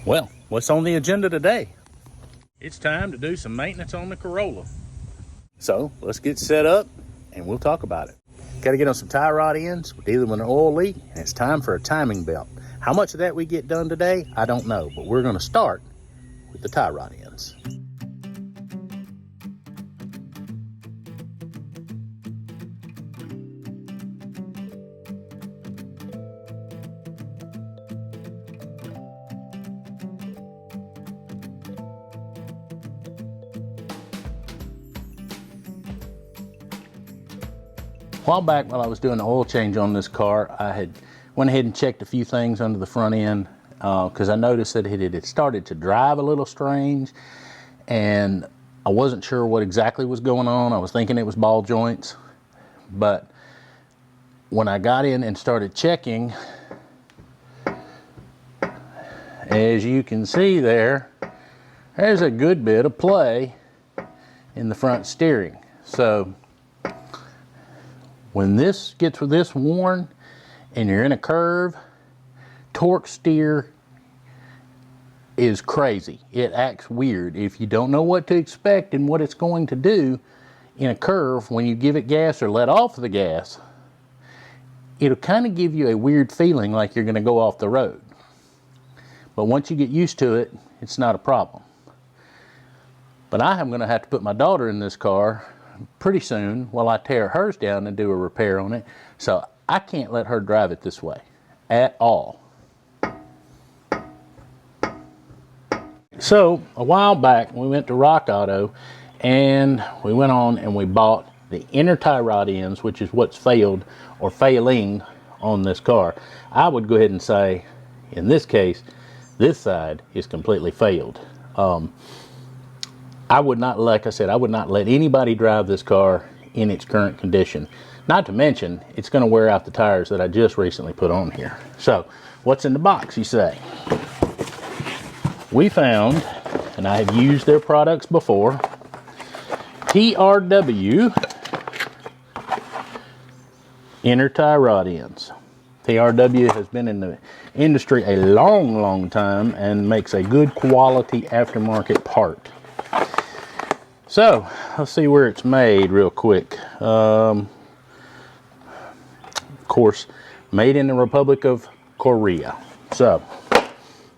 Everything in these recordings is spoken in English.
Well, what's on the agenda today? It's time to do some maintenance on the Corolla. So let's get set up and we'll talk about it. Got to get on some tie rod ends. We're dealing with an oil leak and it's time for a timing belt. How much of that we get done today, I don't know, but we're going to start with the tie rod ends. A while back, while I was doing the oil change on this car, I had went ahead and checked a few things under the front end because I noticed that it had started to drive a little strange, and I wasn't sure what exactly was going on. I was thinking it was ball joints, but when I got in and started checking, as you can see there's a good bit of play in the front steering. So when this gets this worn and you're in a curve, torque steer is crazy. It acts weird. If you don't know what to expect and what it's going to do in a curve, when you give it gas or let off the gas, it'll kind of give you a weird feeling like you're going to go off the road. But once you get used to it, it's not a problem. But I am going to have to put my daughter in this car pretty soon while I tear hers down and do a repair on it. So I can't let her drive it this way at all. So a while back we went to Rock Auto and we went on and we bought the inner tie rod ends, which is what's failed or failing on this car. I would go ahead and say in this case this side is completely failed. I would not, like I said, I would not let anybody drive this car in its current condition. Not to mention, it's going to wear out the tires that I just recently put on here. So, what's in the box, you say? We found, and I have used their products before, TRW inner tie rod ends. TRW has been in the industry a long time and makes a good quality aftermarket part. So, let's see where it's made real quick. Of course, made in the Republic of Korea. So,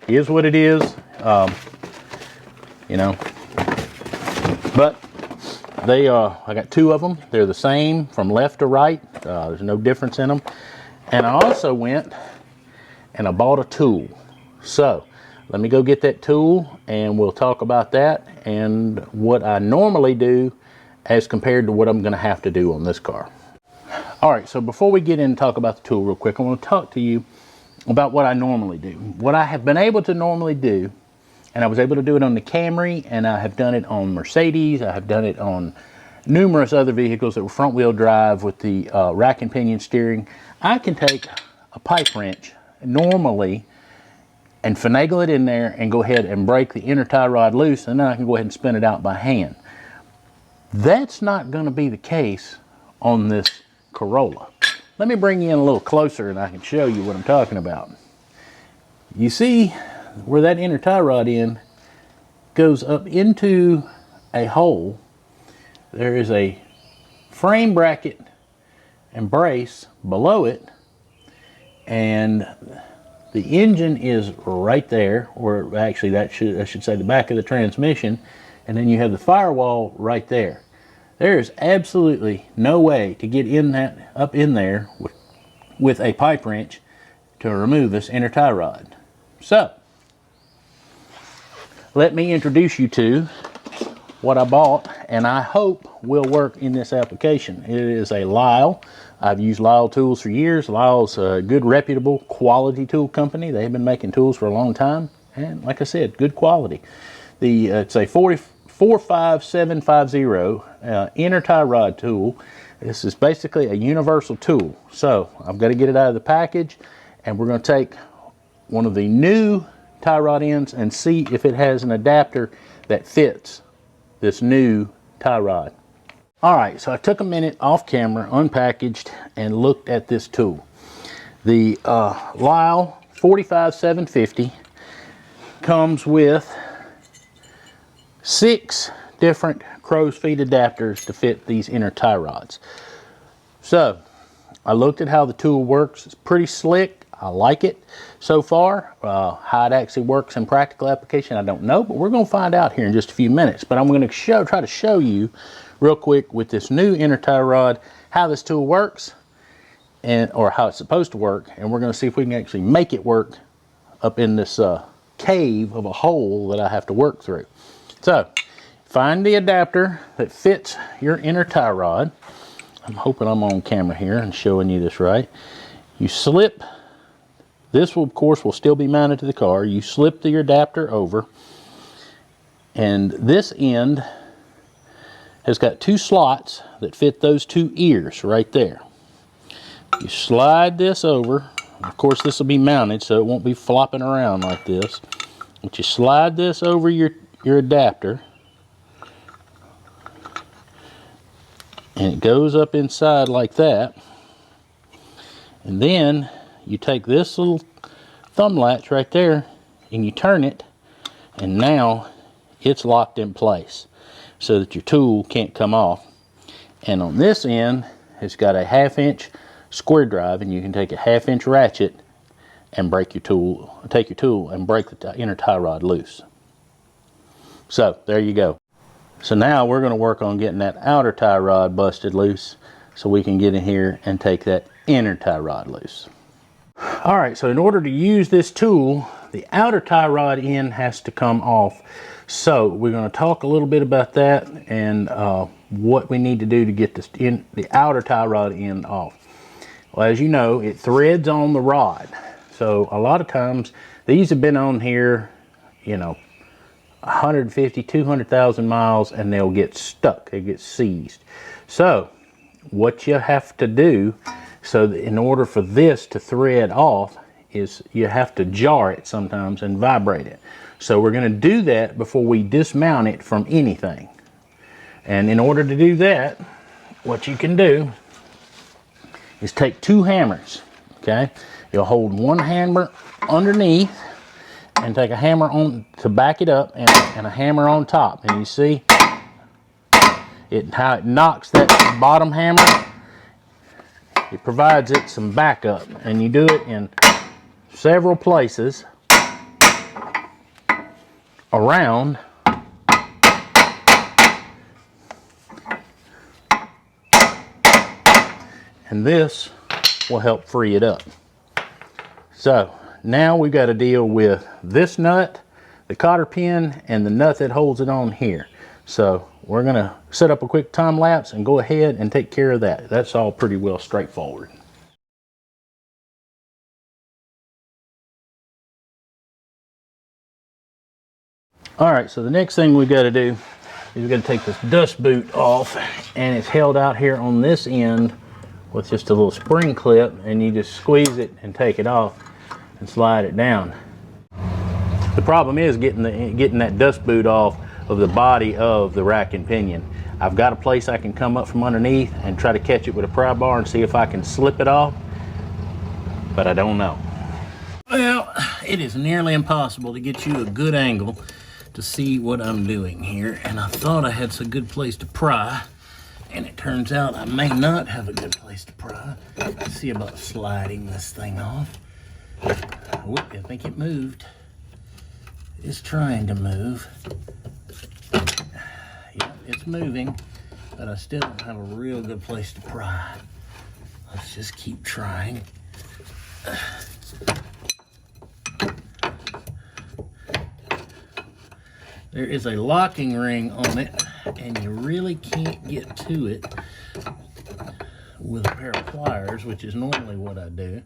here's what it is. You know, but they I got two of them. They're the same from left to right. There's no difference in them. And I also went and I bought a tool. So, let me go get that tool and we'll talk about that and what I normally do as compared to what I'm going to have to do on this car. Alright, so before we get in and talk about the tool real quick, I want to talk to you about what I normally do. What I have been able to normally do, and I was able to do it on the Camry, and I have done it on Mercedes, I have done it on numerous other vehicles that were front wheel drive with the rack and pinion steering. I can take a pipe wrench normally and finagle it in there and go ahead and break the inner tie rod loose, and then I can go ahead and spin it out by hand. That's not going to be the case on this Corolla. Let me bring you in a little closer and I can show you what I'm talking about. You see where that inner tie rod end goes up into a hole. There is a frame bracket and brace below it, and the engine is right there, or actually I should say the back of the transmission, and then you have the firewall right there. There is absolutely no way to get up in there with a pipe wrench to remove this inner tie rod. So, let me introduce you to what I bought and I hope will work in this application. It is a Lisle. I've used Lisle tools for years. Lisle's a good, reputable, quality tool company. They've been making tools for a long time, and like I said, good quality. It's a 45750 inner tie rod tool. This is basically a universal tool. So I've got to get it out of the package, and we're going to take one of the new tie rod ends and see if it has an adapter that fits this new tie rod. Alright, so I took a minute off camera, unpackaged, and looked at this tool. The Lisle 45750 comes with 6 different crow's feet adapters to fit these inner tie rods. So I looked at how the tool works. It's pretty slick. I like it so far. How it actually works in practical application, I don't know, but we're going to find out here in just a few minutes. But I'm going to try to show you real quick with this new inner tie rod how this tool works, or how it's supposed to work, and we're going to see if we can actually make it work up in this cave of a hole that I have to work through. So find the adapter that fits your inner tie rod. I'm hoping I'm on camera here and showing you this right. You slip, this will, of course, will still be mounted to the car. You slip the adapter over, and this end has got 2 slots that fit those 2 ears right there. You slide this over. Of course, this will be mounted so it won't be flopping around like this. But you slide this over your adapter, and it goes up inside like that. And then you take this little thumb latch right there and you turn it, and now it's locked in place so that your tool can't come off. And on this end, it's got a 1/2 inch square drive, and you can take a 1/2 inch ratchet and break your tool, take your tool and break the inner tie rod loose. So there you go. So now we're going to work on getting that outer tie rod busted loose so we can get in here and take that inner tie rod loose. All right, so in order to use this tool, the outer tie rod end has to come off. So we're going to talk a little bit about that and what we need to do to get the outer tie rod end off. Well, as you know, it threads on the rod. So a lot of times these have been on here, you know, 150, 200,000 miles, and they'll get stuck, they get seized. So what you have to do, so that in order for this to thread off, is you have to jar it sometimes and vibrate it. So we're going to do that before we dismount it from anything. And in order to do that, what you can do is take 2 hammers, okay? You'll hold 1 hammer underneath and take a hammer on to back it up, and a hammer on top. And you see how it knocks that bottom hammer? It provides it some backup, and you do it in several places around. And this will help free it up. So now we've got to deal with this nut, the cotter pin, and the nut that holds it on here. So we're going to set up a quick time lapse and go ahead and take care of that. That's all pretty well straightforward. All right, so the next thing we got to do is we're going to take this dust boot off, and it's held out here on this end with just a little spring clip, and you just squeeze it and take it off and slide it down. The problem is getting that dust boot off of the body of the rack and pinion. I've got a place I can come up from underneath and try to catch it with a pry bar and see if I can slip it off, but I don't know. Well, it is nearly impossible to get you a good angle to see what I'm doing here, and I thought I had some good place to pry, and it turns out I may not have a good place to pry. Let's see about sliding this thing off. Whoop, I think it moved. It's trying to move. Yep, it's moving, but I still don't have a real good place to pry. Let's just keep trying. There is a locking ring on it, and you really can't get to it with a pair of pliers, which is normally what I do.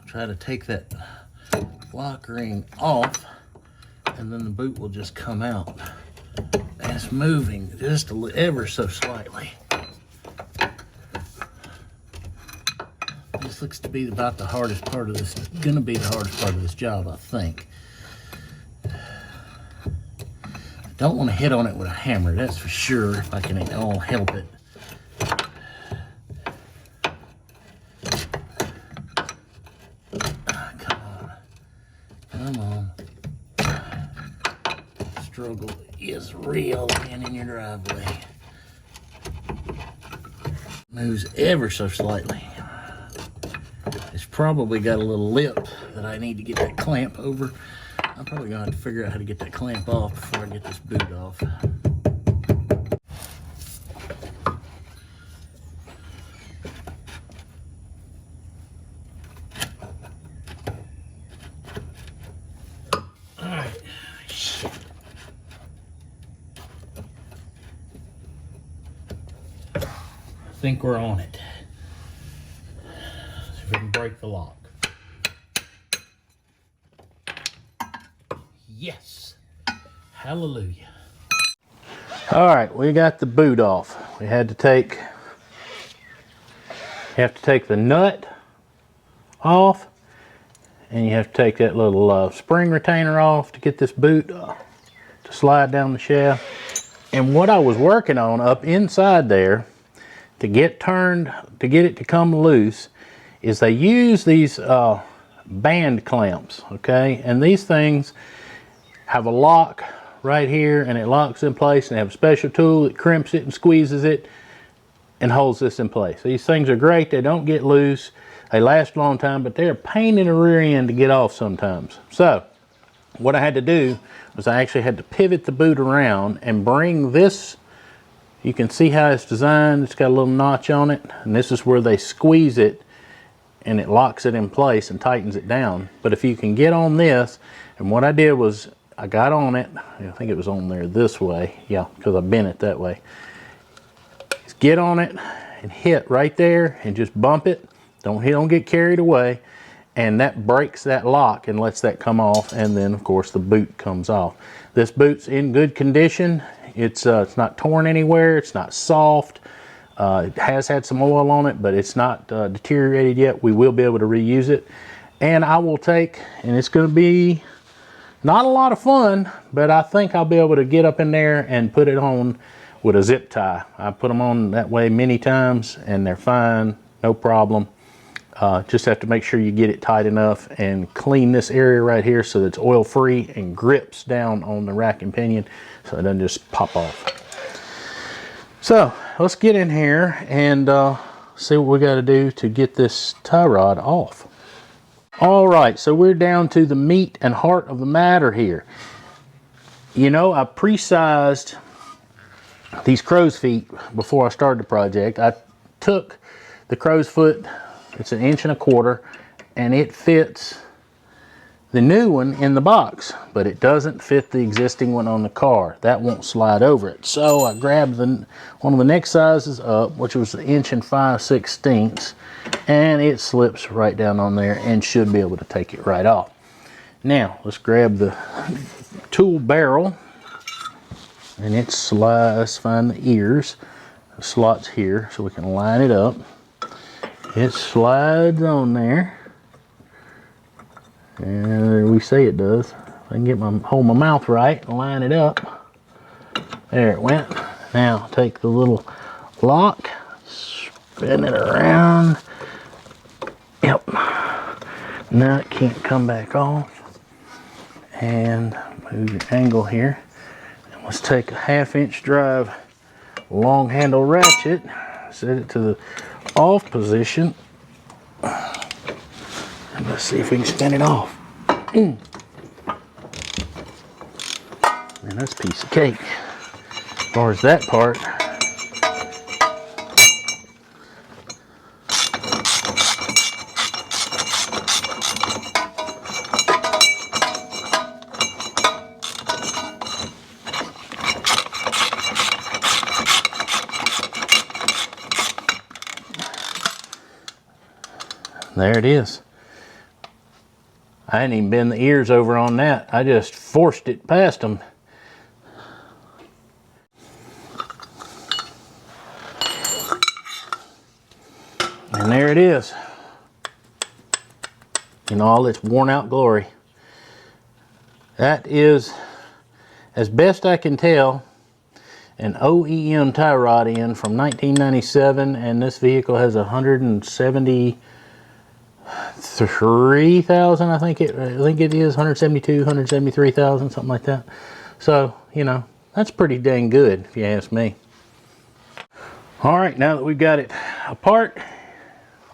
Try to take that lock ring off, and then the boot will just come out. And it's moving just ever so slightly. This looks to be about the hardest part of this, gonna be the hardest part of this job, I think. I don't want to hit on it with a hammer, that's for sure, if I can at all help it. reel in your driveway. Moves ever so slightly. It's probably got a little lip that I need to get that clamp over. I'm probably gonna have to figure out how to get that clamp off before I get this boot off. Alright. I think we're on it. See if we can break the lock. Yes. Hallelujah. All right, we got the boot off. We have to take the nut off, and you have to take that little spring retainer off to get this boot to slide down the shaft. And what I was working on up inside there to get it to come loose is they use these band clamps, okay? And these things have a lock right here, and it locks in place, and they have a special tool that crimps it and squeezes it and holds this in place. These things are great. They don't get loose. They last a long time, but they're a pain in the rear end to get off sometimes. So what I had to do was I actually had to pivot the boot around and bring this. You can see how it's designed. It's got a little notch on it, and this is where they squeeze it and it locks it in place and tightens it down. But if you can get on this, and what I did was I got on it, I think it was on there this way, yeah, because I bent it that way. Just get on it and hit right there and just bump it. Don't get carried away, and that breaks that lock and lets that come off, and then of course the boot comes off. This boot's in good condition. It's not torn anywhere. It's not soft. It has had some oil on it, but it's not deteriorated yet. We will be able to reuse it, and I will take, and it's going to be not a lot of fun, but I think I'll be able to get up in there and put it on with a zip tie. I put them on that way many times, and they're fine, no problem. Just have to make sure you get it tight enough and clean this area right here so that it's oil free and grips down on the rack and pinion so it doesn't just pop off. So let's get in here and see what we got to do to get this tie rod off. All right, so we're down to the meat and heart of the matter here. You know, I pre-sized these crow's feet before I started the project. I took the crow's foot, it's 1.25 inches, and it fits the new one in the box, but it doesn't fit the existing one on the car. That won't slide over it. So I grabbed one of the next sizes up, which was 1 5/16 inches, and it slips right down on there and should be able to take it right off. Now let's grab the tool barrel, and it slides. Let's find the ears, the slots here, so we can line it up. It slides on there, and we say it does. I can hold my mouth right and line it up. There it went. Now take the little lock, spin it around. Yep. Now it can't come back off. And move your angle here. And let's take a 1/2 inch drive long handle ratchet, set it to the off position, and let's see if we can spin it off. Man, that's a piece of cake as far as that part. There it is. I hadn't even bent the ears over on that. I just forced it past them. And there it is. In all its worn out glory. That is, as best I can tell, an OEM tie rod end from 1997, and this vehicle has 173,000, I think it is, 172, 173,000, something like that. So, you know, that's pretty dang good if you ask me. All right, now that we've got it apart,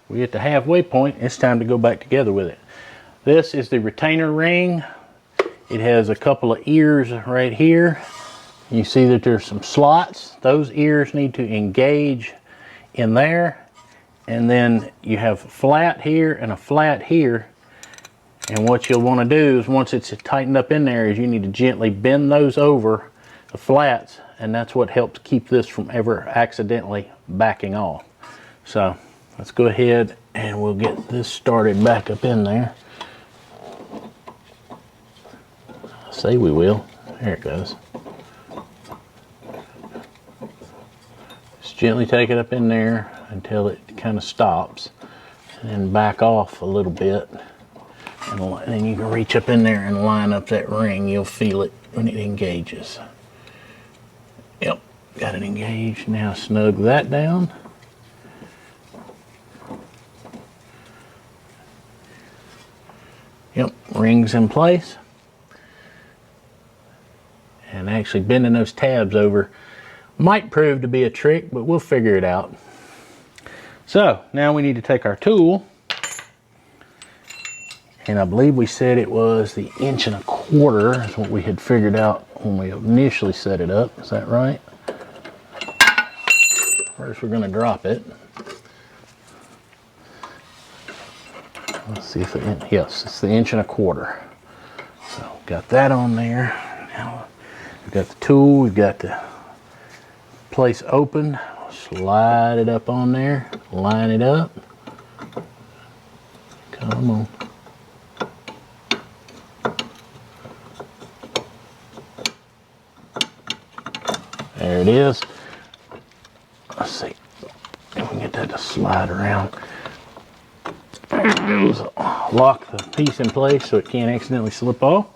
we hit the halfway point, it's time to go back together with it. This is the retainer ring. It has a couple of ears right here. You see that there's some slots. Those ears need to engage in there. And then you have a flat here and a flat here. And what you'll want to do is, once it's tightened up in there, is you need to gently bend those over the flats, and that's what helps keep this from ever accidentally backing off. So let's go ahead and we'll get this started back up in there. I say we will. There it goes. Just gently take it up in there until it kind of stops, and then back off a little bit. And then you can reach up in there and line up that ring. You'll feel it when it engages. Yep, got it engaged. Now snug that down. Yep, ring's in place. And actually bending those tabs over might prove to be a trick, but we'll figure it out. So now we need to take our tool, and I believe we said it was the 1.25 inches is what we had figured out when we initially set it up. Is that right? First we're going to drop it. Let's see if it, yes, it's the 1.25 inches. So got that on there. Now we've got the tool, we've got the place open. Slide it up on there, line it up. Come on. There it is. Let's see if we can get that to slide around. Lock the piece in place so it can't accidentally slip off.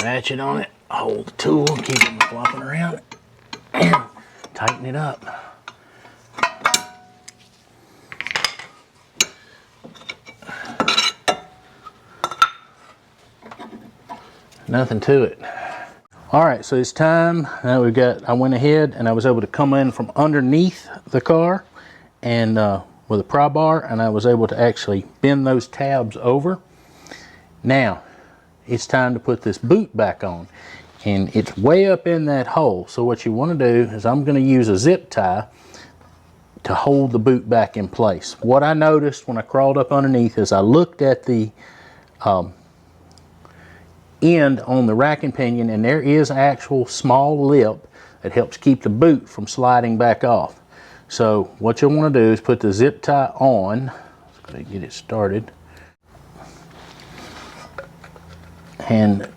Ratchet on it, hold the tool, keep it from flopping around, and tighten it up. Nothing to it. All right, so it's time. Now I went ahead and I was able to come in from underneath the car and with a pry bar, and I was able to actually bend those tabs over. Now, it's time to put this boot back on, and it's way up in that hole. So what you want to do is, I'm going to use a zip tie to hold the boot back in place. What I noticed when I crawled up underneath is I looked at the end on the rack and pinion, and there is an actual small lip that helps keep the boot from sliding back off. So what you'll want to do is put the zip tie on. Let's go ahead and get it started. And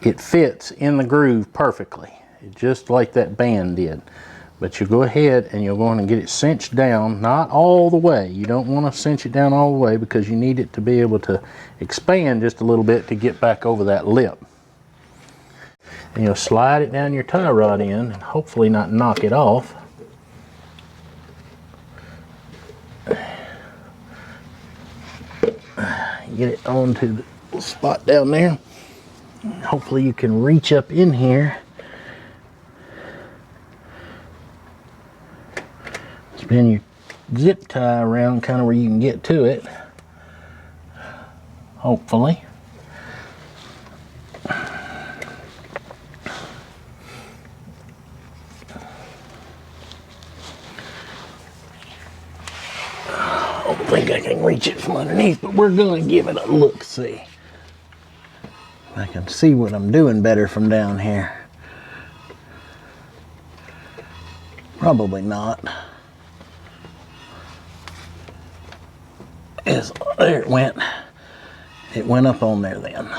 it fits in the groove perfectly, just like that band did. But you go ahead and you're going to get it cinched down, not all the way. You don't want to cinch it down all the way, because you need it to be able to expand just a little bit to get back over that lip. And you'll slide it down your tie rod in and hopefully not knock it off. Get it onto the spot down there. Hopefully you can reach up in here. Spin your zip tie around kind of where you can get to it. Hopefully. I don't think I can reach it from underneath, but we're going to give it a look-see. I can see what I'm doing better from down here. Probably not. Yes, there it went. It went up on there then.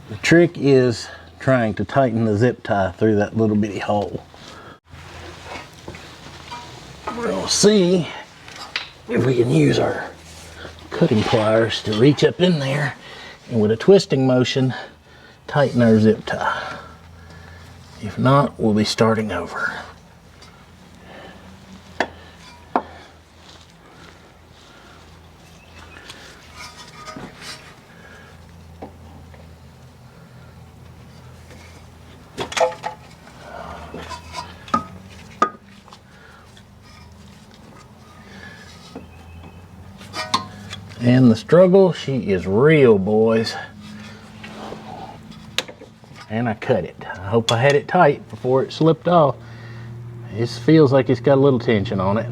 The trick is trying to tighten the zip tie through that little bitty hole. We'll see if we can use our cutting pliers to reach up in there and with a twisting motion tighten our zip tie. If not, we'll be starting over. And the struggle, she is real, boys. And I cut it. I hope I had it tight before it slipped off. It feels like it's got a little tension on it.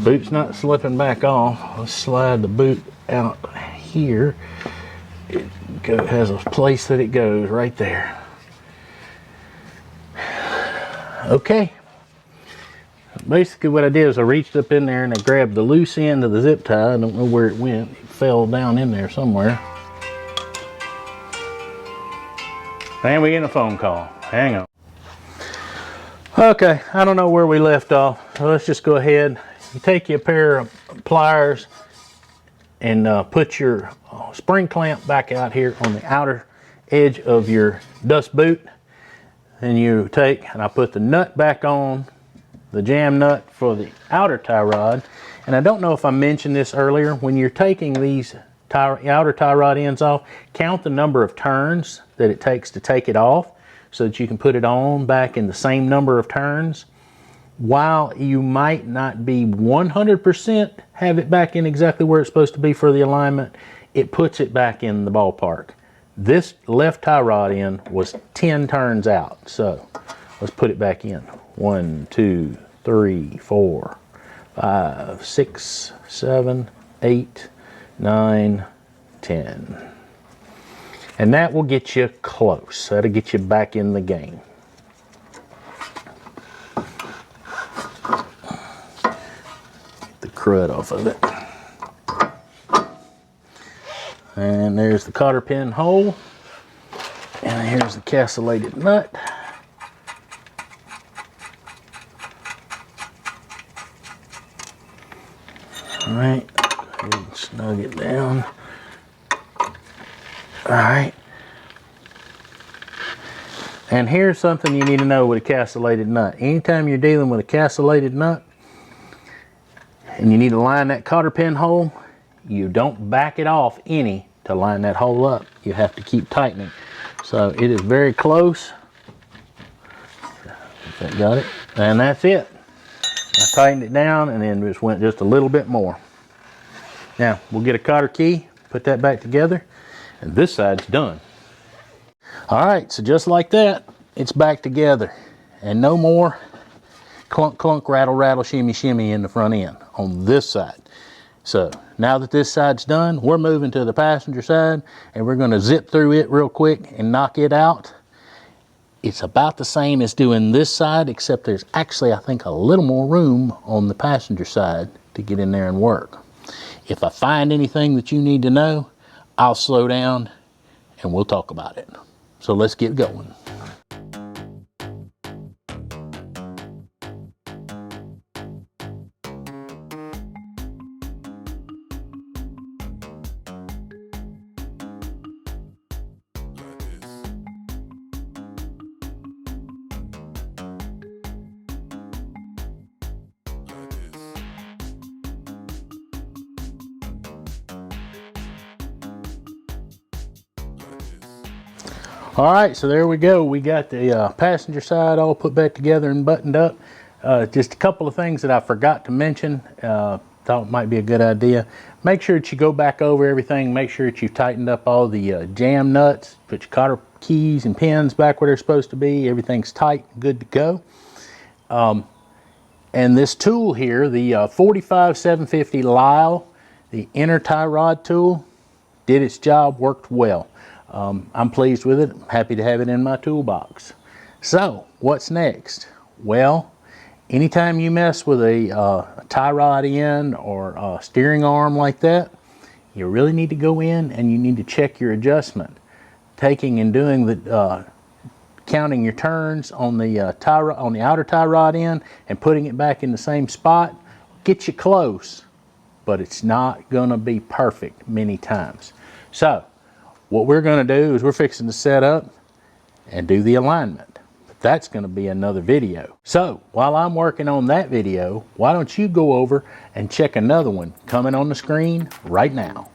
Boot's not slipping back off. Let's slide the boot out here. It has a place that it goes right there. Okay. Basically what I did is I reached up in there and I grabbed the loose end of the zip tie. I don't know where it went. It fell down in there somewhere. And we get a phone call. Hang on. Okay, I don't know where we left off. So let's just go ahead. You take your pair of pliers and put your spring clamp back out here on the outer edge of your dust boot. Then you take, and I put the nut back on, the jam nut for the outer tie rod. And I don't know if I mentioned this earlier, when you're taking these outer tie rod ends off, count the number of turns that it takes to take it off so that you can put it on back in the same number of turns. While you might not be 100% have it back in exactly where it's supposed to be for the alignment, it puts it back in the ballpark. This left tie rod end was 10 turns out, so let's put it back in. 1, 2, 3, 4, 5, 6, 7, 8, 9, 10. And that will get you close. That'll get you back in the game. Get the crud off of it. And there's the cotter pin hole. And here's the castellated nut. All right, snug it down. All right. And here's something you need to know with a castellated nut. Anytime you're dealing with a castellated nut and you need to line that cotter pin hole, you don't back it off any to line that hole up. You have to keep tightening. So it is very close. That got it. And that's it. I tightened it down and then just went just a little bit more. Now we'll get a cotter key, put that back together, and this side's done. All right, so just like that, it's back together. And no more clunk, clunk, rattle, rattle, shimmy, shimmy in the front end on this side. So now that this side's done, we're moving to the passenger side and we're gonna zip through it real quick and knock it out. It's about the same as doing this side, except there's actually, I think, a little more room on the passenger side to get in there and work. If I find anything that you need to know, I'll slow down and we'll talk about it. So let's get going. All right, so there we go. We got the passenger side all put back together and buttoned up. Just a couple of things that I forgot to mention, thought might be a good idea. Make sure that you go back over everything. Make sure that you've tightened up all the jam nuts, put your cotter keys and pins back where they're supposed to be. Everything's tight, good to go. And this tool here, the 45750 Lisle, the inner tie rod tool, did its job, worked well. I'm pleased with it. I'm happy to have it in my toolbox. So what's next? Well, anytime you mess with a tie rod end or a steering arm like that, you really need to go in and you need to check your adjustment. Taking and doing the counting your turns on the outer tie rod end and putting it back in the same spot, get you close, but it's not gonna be perfect many times. So what we're going to do is we're fixing to set up and do the alignment. But that's going to be another video. So while I'm working on that video, why don't you go over and check another one coming on the screen right now.